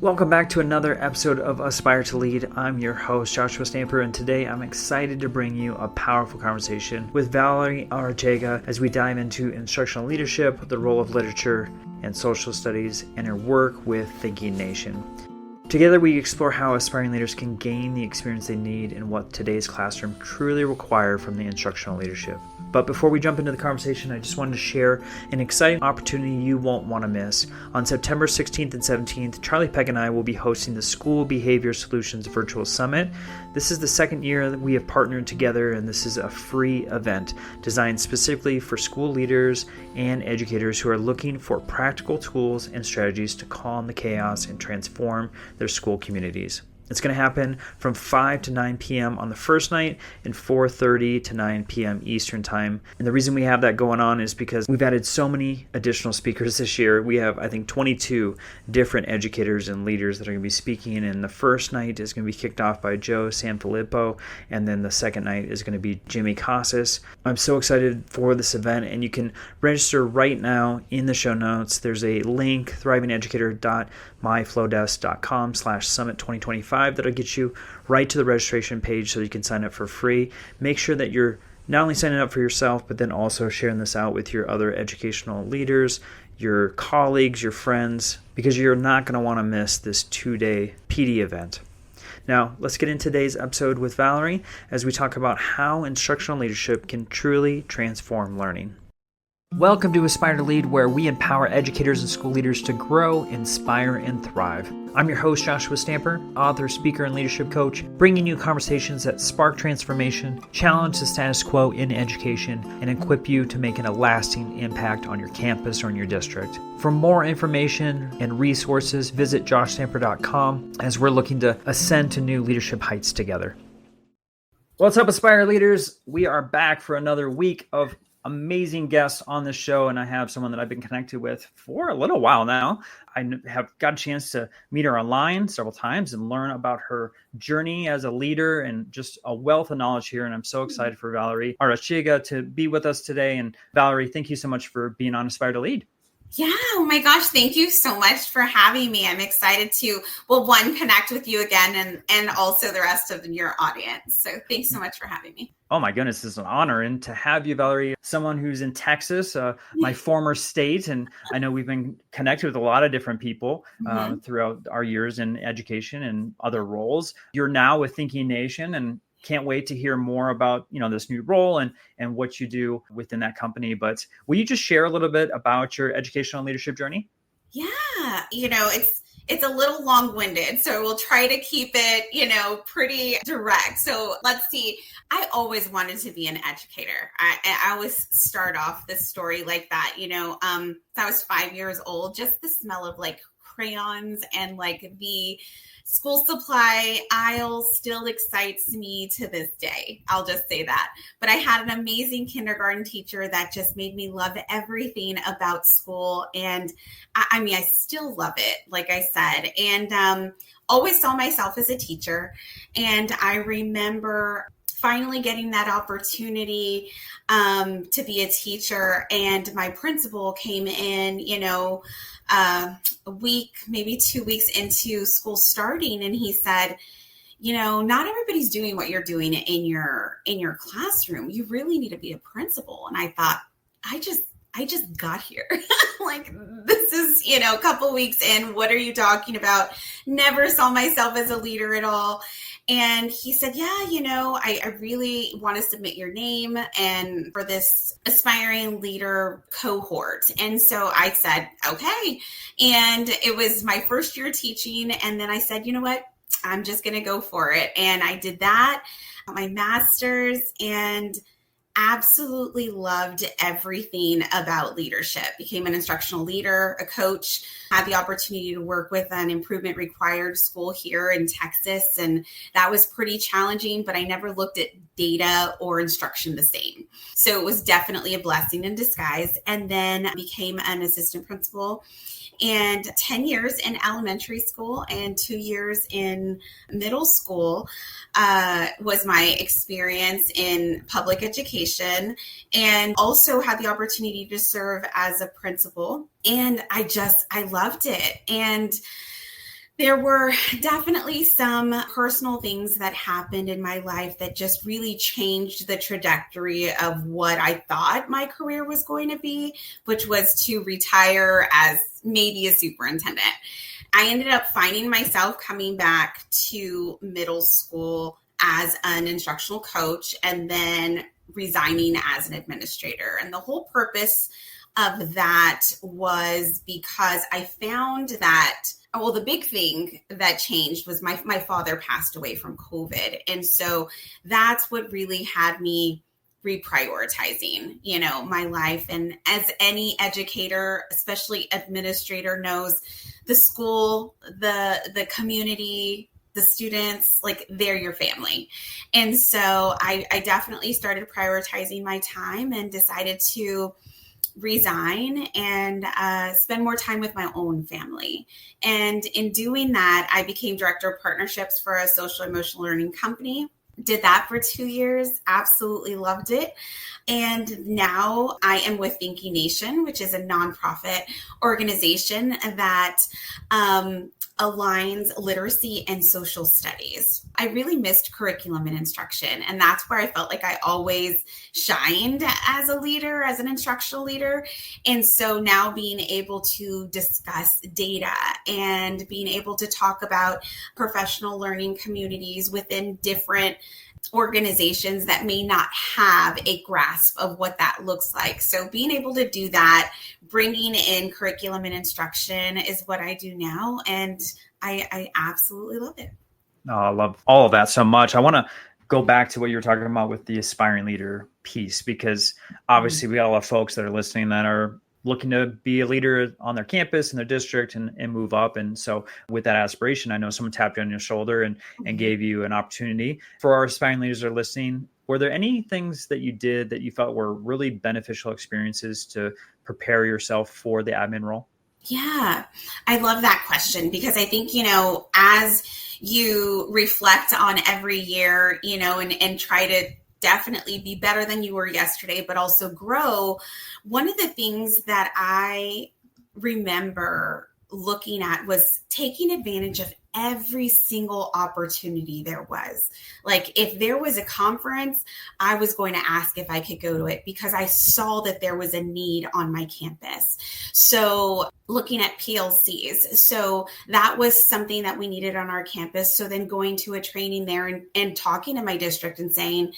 Welcome back to another episode of Aspire to Lead. I'm your host, Joshua Stamper, and today I'm excited to bring you a powerful conversation with Valerie Arechiga as we dive into instructional leadership, the role of literature and social studies, and her work with Thinking Nation. Together, we explore how aspiring leaders can gain the experience they need and what today's classroom truly requires from the instructional leadership. But before we jump into the conversation, I just wanted to share an exciting opportunity you won't want to miss. On September 16th and 17th, Charlie Peck and I will be hosting the School Behavior Solutions Virtual Summit. This is the second year that we have partnered together, and this is a free event designed specifically for school leaders and educators who are looking for practical tools and strategies to calm the chaos and transform their school communities. It's going to happen from 5 to 9 p.m. on the first night and 4:30 to 9 p.m. Eastern Time. And the reason we have that going on is because we've added so many additional speakers this year. We have, I think, 22 different educators and leaders that are going to be speaking. And the first night is going to be kicked off by Joe Sanfilippo. And then the second night is going to be Jimmy Casas. I'm so excited for this event. And you can register right now in the show notes. There's a link, thrivingeducator.myflowdesk.com/summit 2025. That'll get you right to the registration page so you can sign up for free. Make sure that you're not only signing up for yourself, but then also sharing this out with your other educational leaders, your colleagues, your friends, because you're not going to want to miss this 2-day PD event. Now, let's get into today's episode with Valerie as we talk about how instructional leadership can truly transform learning. Welcome to Aspire to Lead, where we empower educators and school leaders to grow, inspire, and thrive. I'm your host, Joshua Stamper, author, speaker, and leadership coach, bringing you conversations that spark transformation, challenge the status quo in education, and equip you to make a lasting impact on your campus or in your district. For more information and resources, visit joshstamper.com as we're looking to ascend to new leadership heights together. What's up, Aspire leaders? We are back for another week of amazing guests on the show, and I have someone that I've been connected with for a little while now. I have got a chance to meet her online several times and learn about her journey as a leader and just a wealth of knowledge here. And I'm so excited for Valerie Arechiga to be with us today. And Valerie, thank you so much for being on Aspire to Lead. Yeah. Oh my gosh. Thank you so much for having me. I'm excited to, one, connect with you again and also the rest of your audience. So thanks so much for having me. Oh my goodness, it's an honor. And to have you, Valerie, someone who's in Texas, my former state. And I know we've been connected with a lot of different people throughout our years in education and other roles. You're now with Thinking Nation, and can't wait to hear more about, this new role and what you do within that company. But will you just share a little bit about your educational leadership journey? Yeah. It's a little long-winded, so we'll try to keep it, pretty direct. So let's see. I always wanted to be an educator. I always start off this story like that, I was 5 years old, just the smell of crayons and the school supply aisle still excites me to this day. I'll just say that. But I had an amazing kindergarten teacher that just made me love everything about school. And I still love it, like I said, and always saw myself as a teacher. And I remember finally getting that opportunity to be a teacher. And my principal came in, a week, maybe 2 weeks into school starting. And he said, not everybody's doing what you're doing in your classroom. You really need to be a principal. And I thought, I just got here. This is, a couple weeks in. What are you talking about? Never saw myself as a leader at all. And he said, yeah, I really want to submit your name and for this aspiring leader cohort. And so I said, okay. And it was my first year teaching. And then I said, you know what? I'm just going to go for it. And I did that, my master's, and absolutely loved everything about leadership. Became an instructional leader, a coach, had the opportunity to work with an improvement required school here in Texas. And that was pretty challenging, but I never looked at data or instruction the same. So it was definitely a blessing in disguise. And then became an assistant principal, and 10 years in elementary school and 2 years in middle school was my experience in public education, and also had the opportunity to serve as a principal. And I loved it. And There were definitely some personal things that happened in my life that just really changed the trajectory of what I thought my career was going to be, which was to retire as maybe a superintendent. I ended up finding myself coming back to middle school as an instructional coach and then resigning as an administrator. And the whole purpose of that was because I found that, well, the big thing that changed was my father passed away from COVID. And so that's what really had me reprioritizing, my life. And as any educator, especially administrator, knows, the school, the community, the students, like, they're your family. And so I definitely started prioritizing my time and decided to resign and spend more time with my own family. And in doing that, I became director of partnerships for a social emotional learning company. Did that for 2 years, absolutely loved it. And now I am with Thinking Nation, which is a nonprofit organization that aligns literacy and social studies. I really missed curriculum and instruction. And that's where I felt like I always shined as a leader, as an instructional leader. And so now being able to discuss data and being able to talk about professional learning communities within different organizations that may not have a grasp of what that looks like. So being able to do that, bringing in curriculum and instruction is what I do now. And I absolutely love it. Oh, I love all of that so much. I want to go back to what you were talking about with the aspiring leader piece, because obviously we got a lot of folks that are listening that are looking to be a leader on their campus and their district and move up. And so with that aspiration, I know someone tapped you on your shoulder and gave you an opportunity. For our aspiring leaders that are listening, were there any things that you did that you felt were really beneficial experiences to prepare yourself for the admin role? Yeah, I love that question, because I think, as you reflect on every year, and try to definitely be better than you were yesterday, but also grow. One of the things that I remember looking at was taking advantage of every single opportunity there was. Like, if there was a conference, I was going to ask if I could go to it because I saw that there was a need on my campus. So looking at PLCs. So that was something that we needed on our campus. So then going to a training there and talking to my district and saying,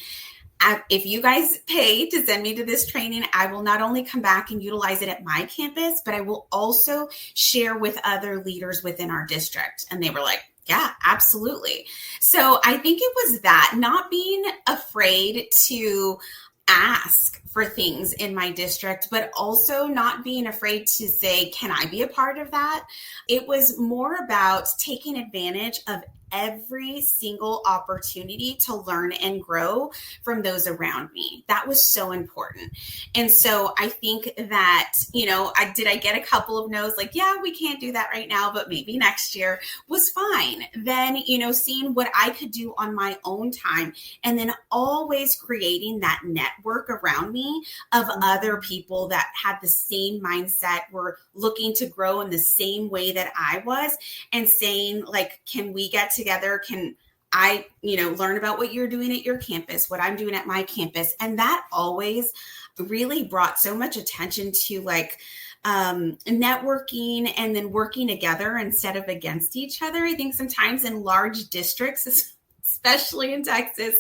if you guys pay to send me to this training, I will not only come back and utilize it at my campus, but I will also share with other leaders within our district. And they were like, yeah, absolutely. So I think it was that, not being afraid to ask for things in my district, but also not being afraid to say, can I be a part of that? It was more about taking advantage of every single opportunity to learn and grow from those around me. That was so important. And so I think that, I get a couple of no's, like, yeah, we can't do that right now, but maybe next year, was fine. Then, seeing what I could do on my own time, and then always creating that network around me of other people that had the same mindset, were looking to grow in the same way that I was, and saying, like, can we get together? Can I, learn about what you're doing at your campus, what I'm doing at my campus? And that always really brought so much attention to, like, networking and then working together instead of against each other. I think sometimes in large districts, especially in Texas,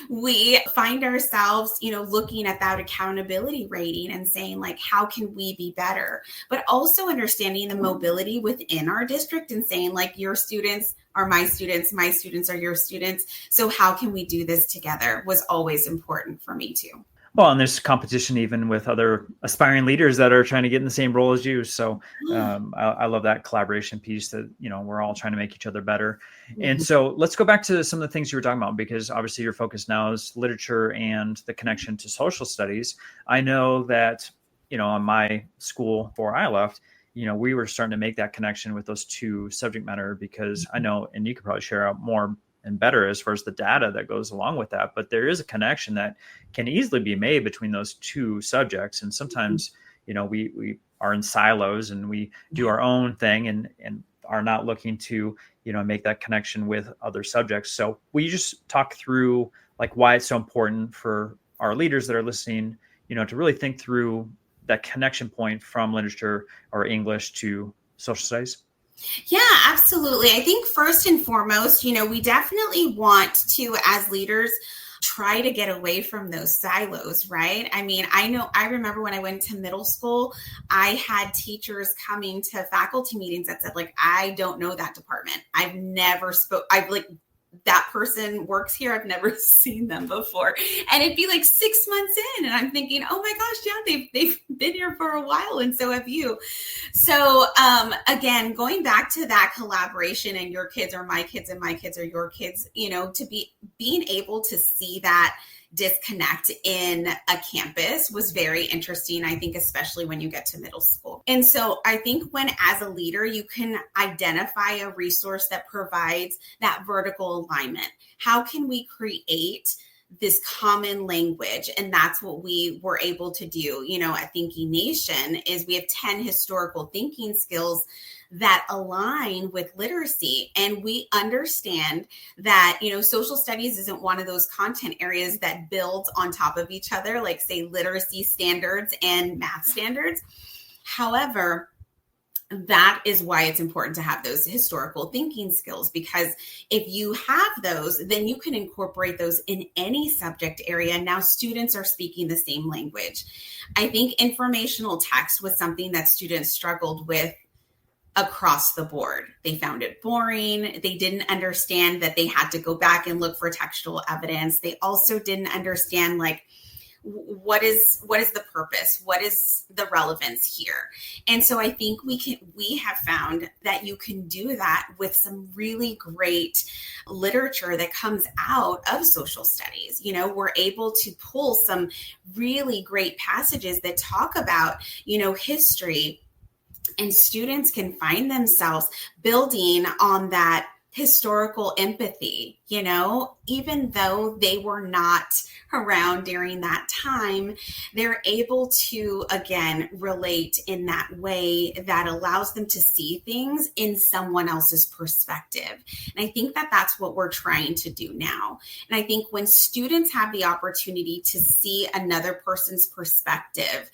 we find ourselves, looking at that accountability rating and saying, like, how can we be better? But also understanding the mobility within our district and saying, like, your students are my students are your students. So how can we do this together was always important for me too. Well, and there's competition even with other aspiring leaders that are trying to get in the same role as you. So I love that collaboration piece that, we're all trying to make each other better. And so let's go back to some of the things you were talking about, because obviously your focus now is literature and the connection to social studies. I know that, on my school before I left, we were starting to make that connection with those two subject matter, because I know, and you could probably share out more and better as far as the data that goes along with that. But there is a connection that can easily be made between those two subjects. And sometimes, we are in silos and we do our own thing. And are not looking to, make that connection with other subjects. So will you just talk through like why it's so important for our leaders that are listening, to really think through that connection point from literature or English to social studies? Yeah, absolutely. I think first and foremost, we definitely want to, as leaders, try to get away from those silos, right? I mean, I remember when I went to middle school, I had teachers coming to faculty meetings that said, like, I don't know that department. I've like, that person works here. I've never seen them before. And it'd be like 6 months in. And I'm thinking, oh my gosh, yeah, they've been here for a while. And so have you. So again, going back to that collaboration, and your kids are my kids and my kids are your kids, to being able to see that disconnect in a campus was very interesting, I think, especially when you get to middle school. And so I think when, as a leader, you can identify a resource that provides that vertical alignment. How can we create this common language? And that's what we were able to do, at Thinking Nation, is we have 10 historical thinking skills that align with literacy. And we understand that, social studies isn't one of those content areas that builds on top of each other, like say literacy standards and math standards. However, that is why it's important to have those historical thinking skills, because if you have those, then you can incorporate those in any subject area. Now students are speaking the same language. I think informational text was something that students struggled with across the board. They found it boring. They didn't understand that they had to go back and look for textual evidence. They also didn't understand, like, what is the purpose? What is the relevance here? And so I think we have found that you can do that with some really great literature that comes out of social studies. We're able to pull some really great passages that talk about, history, and students can find themselves building on that historical empathy, even though they were not around during that time, they're able to, again, relate in that way that allows them to see things in someone else's perspective. And I think that that's what we're trying to do now. And I think when students have the opportunity to see another person's perspective,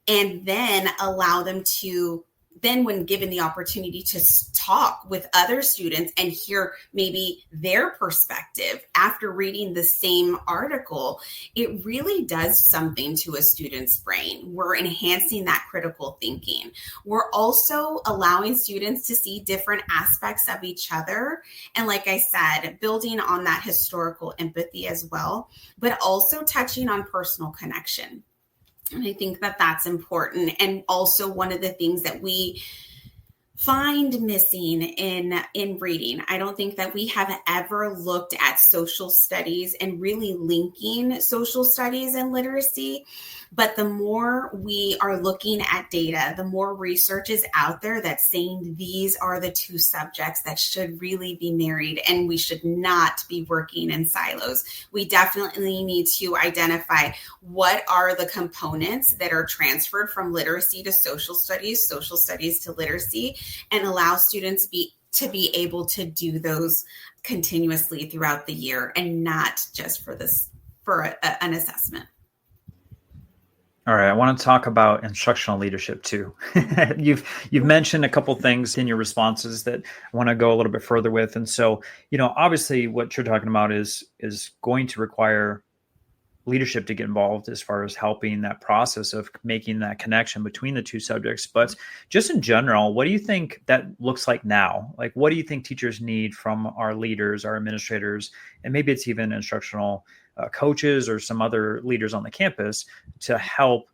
and then allow them to, then when given the opportunity to talk with other students and hear maybe their perspective after reading the same article, it really does something to a student's brain. We're enhancing that critical thinking. We're also allowing students to see different aspects of each other. And like I said, building on that historical empathy as well, but also touching on personal connection. And I think that that's important. And also one of the things that we find missing in reading, I don't think that we have ever looked at social studies and really linking social studies and literacy. But the more we are looking at data, the more research is out there that's saying these are the two subjects that should really be married, and we should not be working in silos. We definitely need to identify what are the components that are transferred from literacy to social studies to literacy, and allow students to be able to do those continuously throughout the year, and not just for an assessment. All right, I want to talk about instructional leadership too. You've mentioned a couple things in your responses that I want to go a little bit further with. And so, obviously what you're talking about is going to require leadership to get involved as far as helping that process of making that connection between the two subjects. But just in general, what do you think that looks like now? Like, what do you think teachers need from our leaders, our administrators, and maybe it's even instructional coaches or some other leaders on the campus to help,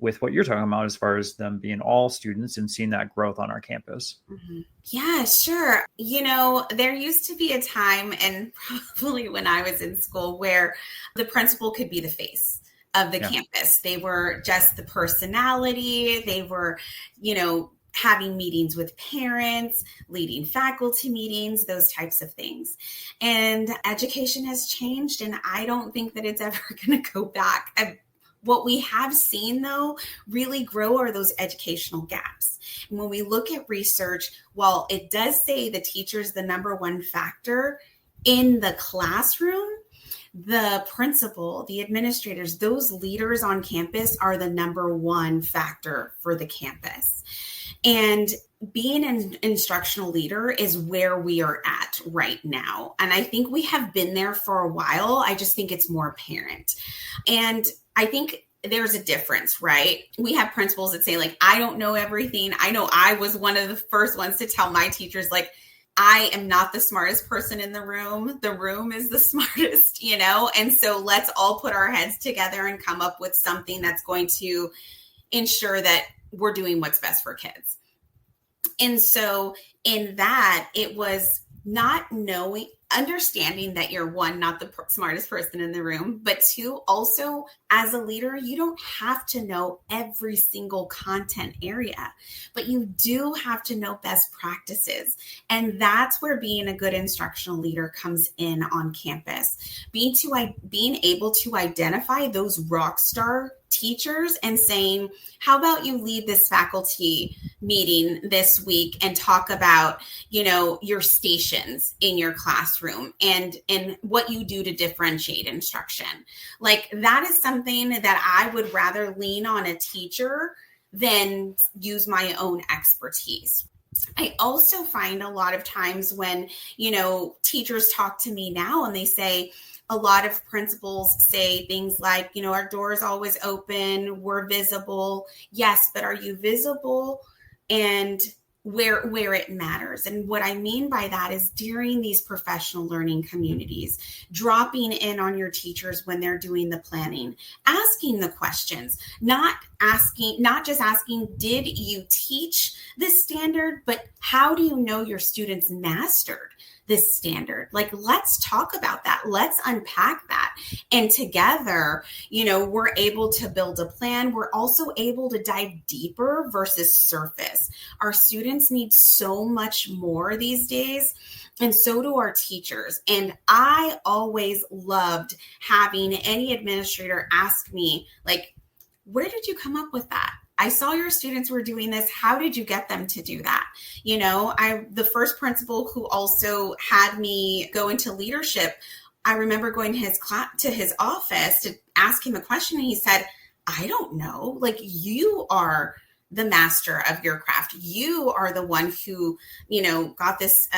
with what you're talking about as far as them being all students and seeing that growth on our campus? Mm-hmm. Yeah, sure. There used to be a time, and probably when I was in school, where the principal could be the face of the campus. They were just the personality. They were, having meetings with parents, leading faculty meetings, those types of things. And education has changed, and I don't think that it's ever going to go back. What we have seen, though, really grow are those educational gaps. And when we look at research, while it does say the teacher is the number one factor in the classroom, the principal, the administrators, those leaders on campus are the number one factor for the campus. And being an instructional leader is where we are at right now. And I think we have been there for a while. I just think it's more apparent. And I think there's a difference, right? We have principals that say, like, I don't know everything. I know I was one of the first ones to tell my teachers, like, I am not the smartest person in the room. The room is the smartest, And so let's all put our heads together and come up with something that's going to ensure that we're doing what's best for kids. And so in that, it was not understanding that you're one, not the smartest person in the room, but two, also as a leader, you don't have to know every single content area, but you do have to know best practices. And that's where being a good instructional leader comes in on campus. Being able to identify those rock star teachers and saying, how about you lead this faculty meeting this week and talk about, your stations in your classroom and what you do to differentiate instruction. Like, that is something that I would rather lean on a teacher than use my own expertise. I also find a lot of times when, teachers talk to me now and they say, a lot of principals say things like, our door is always open, we're visible. Yes, but are you visible and where it matters? And what I mean by that is during these professional learning communities, dropping in on your teachers when they're doing the planning, asking the questions, not just asking, did you teach this standard, but how do you know your students mastered this standard? Like, let's talk about that. Let's unpack that. And together, we're able to build a plan. We're also able to dive deeper versus surface. Our students need so much more these days, and so do our teachers. And I always loved having any administrator ask me, like, where did you come up with that? I saw your students were doing this. How did you get them to do that? The first principal who also had me go into leadership, I remember going to his office to ask him a question. And he said, I don't know. Like, you are the master of your craft. You are the one who, got this,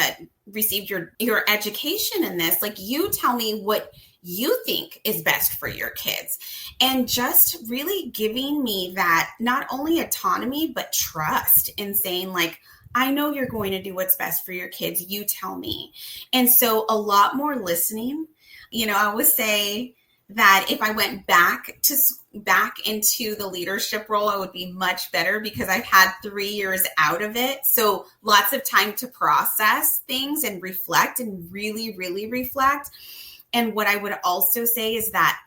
received your education in this. Like, you tell me what you think is best for your kids. And just really giving me that, not only autonomy, but trust in saying, like, I know you're going to do what's best for your kids. You tell me. And so a lot more listening. I always say that if I went back into the leadership role, I would be much better because I've had 3 years out of it. So lots of time to process things and reflect and really, really reflect. And what I would also say is that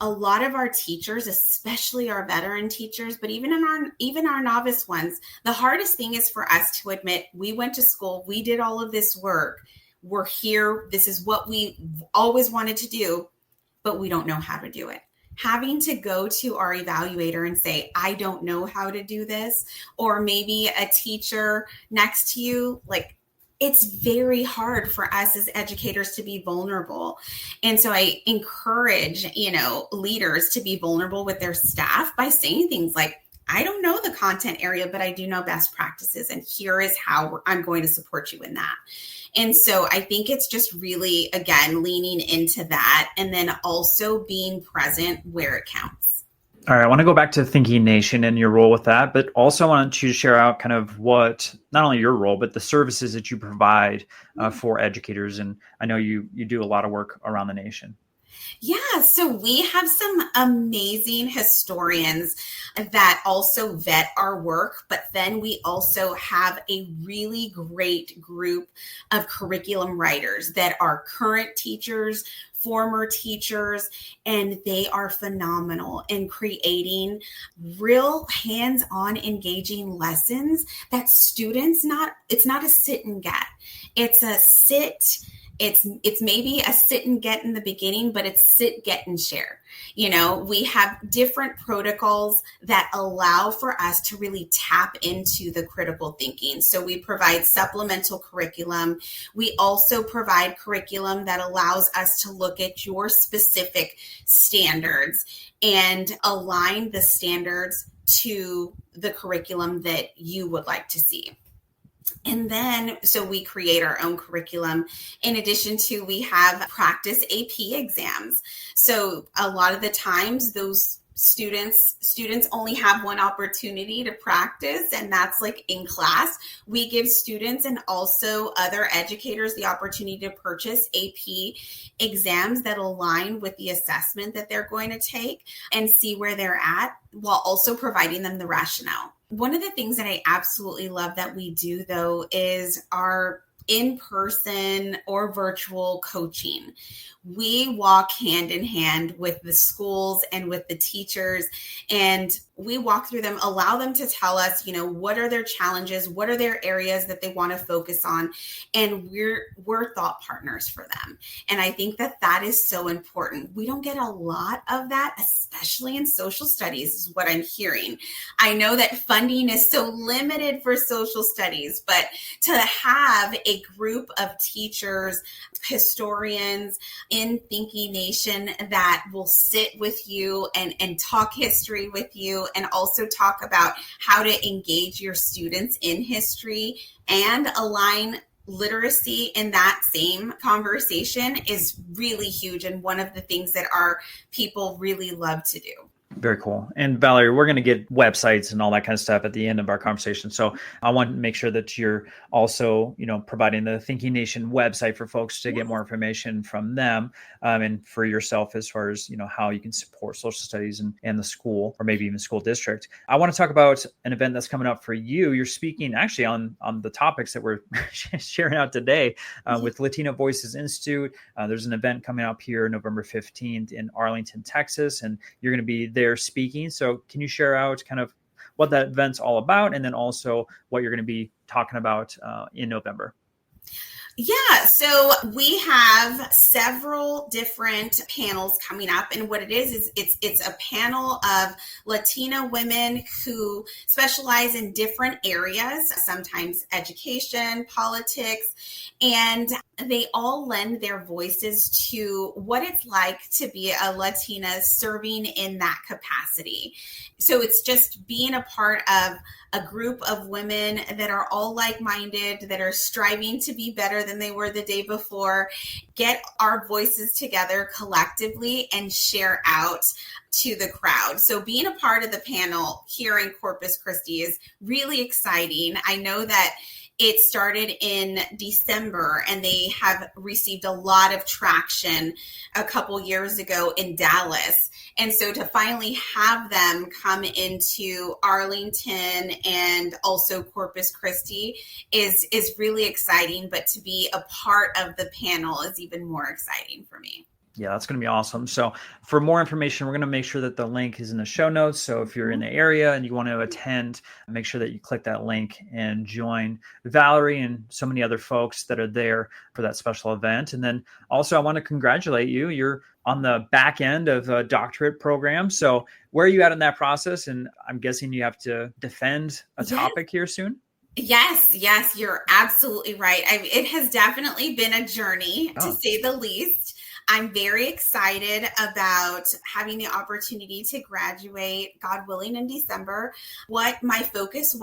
a lot of our teachers, especially our veteran teachers, but even our novice ones, the hardest thing is for us to admit we went to school, we did all of this work, we're here, this is what we always wanted to do, but we don't know how to do it. Having to go to our evaluator and say, I don't know how to do this, or maybe a teacher next to you, like, it's very hard for us as educators to be vulnerable. And so I encourage, leaders to be vulnerable with their staff by saying things like, I don't know the content area, but I do know best practices. And here is how I'm going to support you in that. And so I think it's just really, again, leaning into that and then also being present where it counts. All right, I want to go back to Thinking Nation and your role with that, but also I want you to share out kind of what, not only your role, but the services that you provide for educators. And I know you do a lot of work around the nation. Yeah, so we have some amazing historians that also vet our work, but then we also have a really great group of curriculum writers that are current teachers, former teachers, and they are phenomenal in creating real hands-on engaging lessons that students it's not a sit and get. It's a sit it's maybe a sit and get in the beginning, but it's sit, get, and share. We have different protocols that allow for us to really tap into the critical thinking. So we provide supplemental curriculum. We also provide curriculum that allows us to look at your specific standards and align the standards to the curriculum that you would like to see. And then, so we create our own curriculum. In addition to, we have practice AP exams. So a lot of the times those students only have one opportunity to practice, and that's like in class. We give students and also other educators the opportunity to purchase AP exams that align with the assessment that they're going to take and see where they're at, while also providing them the rationale. One of the things that I absolutely love that we do, though, is our in-person or virtual coaching. We walk hand in hand with the schools and with the teachers, and we walk through them, allow them to tell us, what are their challenges, what are their areas that they want to focus on, and we're thought partners for them. And I think that is so important. We don't get a lot of that, especially in social studies, is what I'm hearing. I know that funding is so limited for social studies, but to have a group of teachers, historians in Thinking Nation that will sit with you and talk history with you, and also talk about how to engage your students in history and align literacy in that same conversation is really huge, and one of the things that our people really love to do. Very cool. And Valerie, we're going to get websites and all that kind of stuff at the end of our conversation. So I want to make sure that you're also, providing the Thinking Nation website for folks to get more information from them, and for yourself as far as, how you can support social studies and the school, or maybe even school district. I want to talk about an event that's coming up for you. You're speaking actually on the topics that we're sharing out today with Latino Voices Institute. There's an event coming up here November 15th in Arlington, Texas, and you're going to be there speaking. So can you share out kind of what that event's all about, and then also what you're going to be talking about in November? Yeah, so we have several different panels coming up, and what it is it's a panel of Latina women who specialize in different areas, sometimes education, politics, and they all lend their voices to what it's like to be a Latina serving in that capacity. So it's just being a part of a group of women that are all like-minded, that are striving to be better than they were the day before, get our voices together collectively and share out to the crowd. So being a part of the panel here in Corpus Christi is really exciting. I know that it started in December, and they have received a lot of traction a couple years ago in Dallas. And so to finally have them come into Arlington and also Corpus Christi is really exciting, but to be a part of the panel is even more exciting for me. Yeah, that's going to be awesome. So for more information, we're going to make sure that the link is in the show notes. So if you're in the area and you want to attend, make sure that you click that link and join Valerie and so many other folks that are there for that special event. And then also I want to congratulate you. You're on the back end of a doctorate program. So where are you at in that process? And I'm guessing you have to defend a topic here soon. Yes, you're absolutely right. It has definitely been a journey, to say the least. I'm very excited about having the opportunity to graduate, God willing, in December. What my focus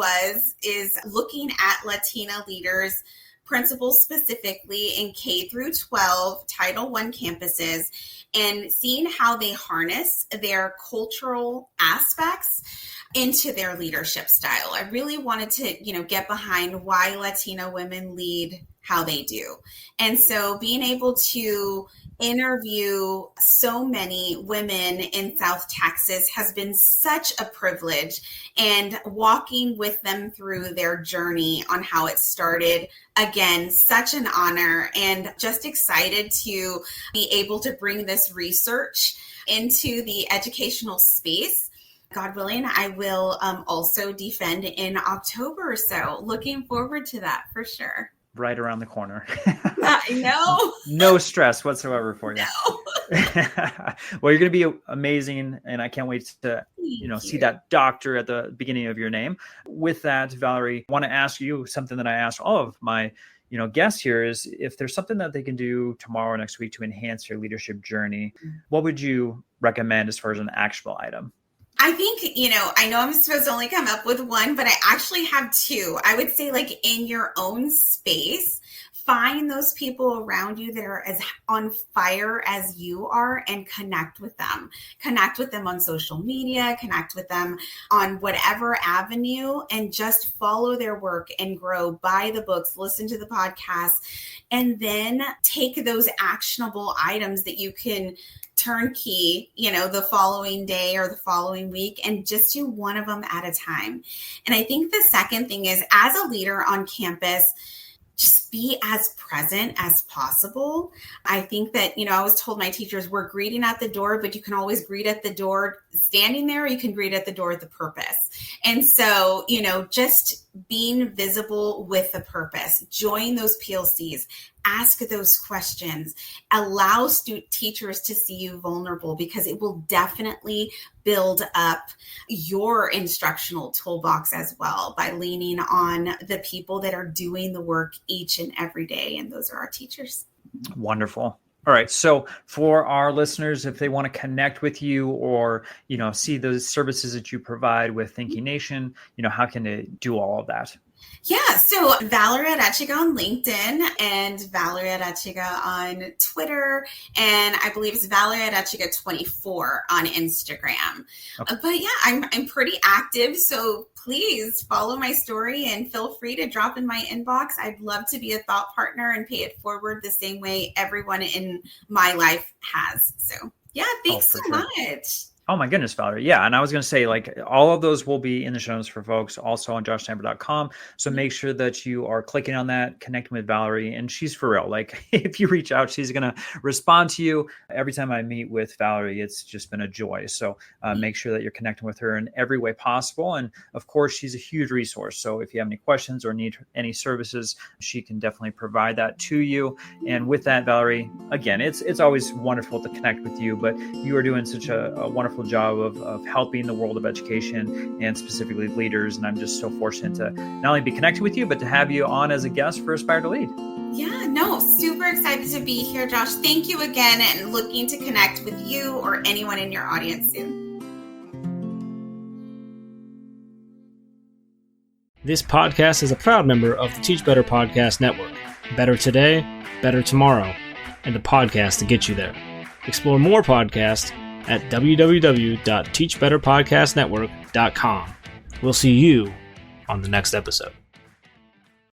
is looking at Latina leaders, principals specifically in K through 12 Title I campuses, and seeing how they harness their cultural aspects into their leadership style. I really wanted to, get behind why Latina women lead how they do. And so being able to interview so many women in South Texas has been such a privilege, and walking with them through their journey on how it started, again, such an honor, and just excited to be able to bring this research into the educational space. God willing, I will also defend in October. So looking forward to that for sure. right around the corner. I know. No stress whatsoever for you. No. Well, you're going to be amazing, and I can't wait to see that doctor at the beginning of your name. With that, Valerie, I want to ask you something that I asked all of my guests here is if there's something that they can do tomorrow or next week to enhance your leadership journey, what would you recommend as far as an actionable item? I think, I know I'm supposed to only come up with one, but I actually have two. I would say, like, in your own space, find those people around you that are as on fire as you are and connect with them. Connect with them on social media, connect with them on whatever avenue, and just follow their work and grow. Buy the books, listen to the podcasts, and then take those actionable items that you can turnkey, the following day or the following week, and just do one of them at a time. And I think the second thing is, as a leader on campus, just be as present as possible. I think that, I always told my teachers, we're greeting at the door, but you can always greet at the door standing there, or you can greet at the door with a purpose. And so, just being visible with a purpose, join those PLCs, ask those questions, allow teachers to see you vulnerable, because it will definitely build up your instructional toolbox as well by leaning on the people that are doing the work each and every day. And those are our teachers. Wonderful. All right. So for our listeners, if they want to connect with you or, see those services that you provide with Thinking Nation, how can they do all of that? Yeah, so Valerie Arechiga on LinkedIn and Valerie Arechiga on Twitter, and I believe it's Valerie Arechiga 24 on Instagram. Okay. But yeah, I'm pretty active, so please follow my story and feel free to drop in my inbox. I'd love to be a thought partner and pay it forward the same way everyone in my life has. So yeah, thanks so much. Oh my goodness, Valerie. Yeah. And I was going to say, like, all of those will be in the show notes for folks, also on joshstamper.com. So make sure that you are clicking on that, connecting with Valerie. And she's for real. Like, if you reach out, she's going to respond to you. Every time I meet with Valerie, it's just been a joy. So make sure that you're connecting with her in every way possible. And of course, she's a huge resource. So if you have any questions or need any services, she can definitely provide that to you. And with that, Valerie, again, it's always wonderful to connect with you, but you are doing such a wonderful job of helping the world of education and specifically leaders. And I'm just so fortunate to not only be connected with you, but to have you on as a guest for Aspire to Lead. Yeah, no, super excited to be here, Josh. Thank you again, and looking to connect with you or anyone in your audience soon. This podcast is a proud member of the Teach Better Podcast Network. Better today, better tomorrow, and the podcast to get you there. Explore more podcasts at www.teachbetterpodcastnetwork.com. We'll see you on the next episode.